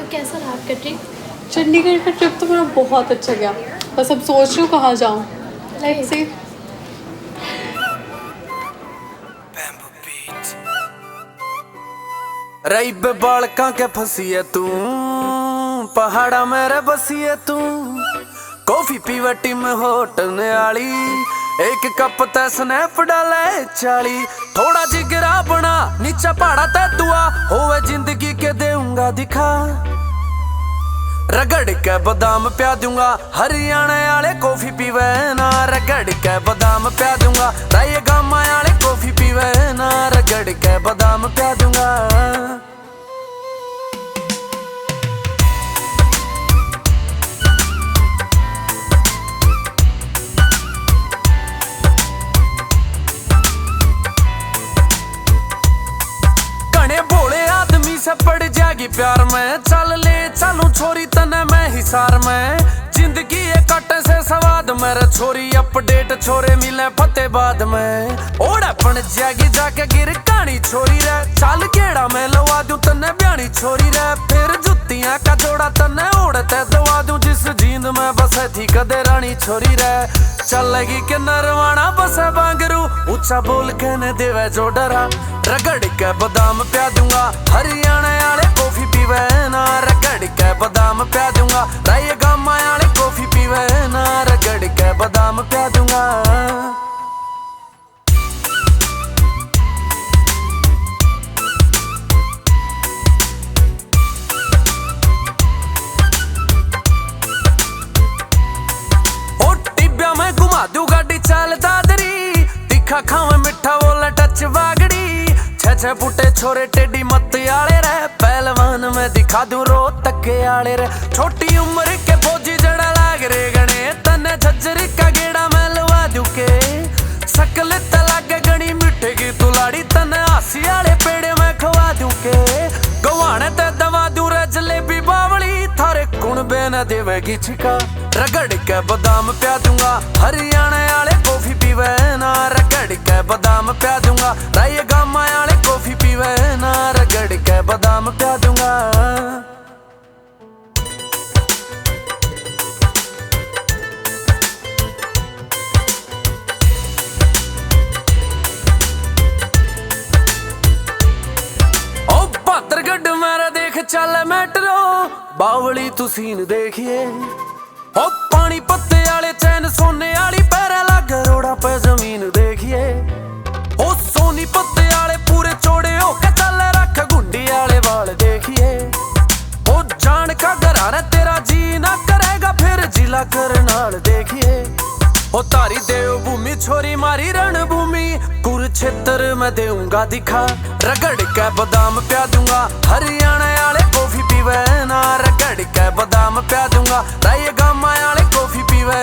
कैसा रहा आपका ट्रिप? चंडीगढ़ का ट्रिप तो मेरा बहुत अच्छा गया। बस अब सोच रही हूँ कहाँ जाऊँ। Let's see. रही बे बालका के फंसी है तू, पहाड़ा मेरे बसी है तू। कॉफी पीवटी में होटल आली, एक कप ते स्नैप डाले 40। थोड़ा जिगरा बना नीचा पहाड़ा ते दुआ, होवे जिंदगी के देऊंगा दिखा। रगड़ के बादाम प्या दूंगा, हरियाणा वाले कॉफी पीवे ना। रगड़ के बादाम प्या दूंगा, राय गामा वाले कॉफी पीवे ना। रगड़ के बादाम प्या दूंगा। कने भोले आदमी से पड़ जाएगी प्यार में, चल ले चलूं छोरी तने मैं हिसार में। जिंदगी ये कटे से सवाद मेरे छोरी, अपडेट छोरे मिले फतेहबाद में। ओड़ा पन जागी जाके गिर कहानी छोरी रे, चल गेड़ा मैं लवा दूं तने ब्यानी छोरी रे। फिर जुत्तियां का जोड़ा तने ओढ़ते दवा दूं, जिस जींद में बसे थी कदे रानी छोरी रे। चलेगी के नरवाना बसे बांगरू, ऊंचा बोल के न देवे जो डरा। रगड़ के बादाम प्या दूंगा, हरियाणा वाले कॉफी पीवे ना। रगड़ के बादाम प्या दूंगा, राय गामा वाले कॉफी पीवे ना। रगड़ के बादाम प्या दूंगा। ओ टिब्या में घुमा दूं गाड़ी चाल दादरी, तीखा खावे मिठा बोला टच बागड़ी। छे फुटे छोरे टेडी मत आले रे, पहलवान में दिखा दूं रोहतक आले रे। छोटी उम्र के फौजी जड़ा लाग रे गणे, तने झज्जर का गेड़ा मैं लवा दूं के। सकल तलाग गणी मिठे की तुलाड़ी, तने हासी आले पेड़े में खवा दूं के। गवाने ते दवा दूं रे जलेबी बावली, थारे कुण बेन देवेगी छिका। रगड़ के बादाम प्या दूंगा, हरियाणा वाले कॉफी पीवे ना। रगड़ के बादाम प्या दूंगा, राय गामा वाले कॉफी पीवे ना। रगड़ के बादाम प्या दूंगा। ओ बहादुरगढ़ मेरा देख चल मेट्रो, बावली तू सीन देखिए। ओ पानी पत्ते वाले चैन सोने वाली, पैरा लग रोड़ा पे जमीन देखिए। ओ सोनी पत्ते वाले पूरे चौड़े हो के चल, रख गुंडी वाले वाल देखिए। ओ जान का घराना तेरा जी ना करेगा, फिर जिला करनाल देखिए। ओ तारी देव भूमि छोरी मारी रणभूमि, कुरुक्षेत्र में देऊंगा दिखा। रगड़ के बादाम प्या दूंगा, हरियाणा वाले कॉफी पीवे ना। रगड़ के बादाम प्या दूंगा, राय गामा वाले कॉफी पीवे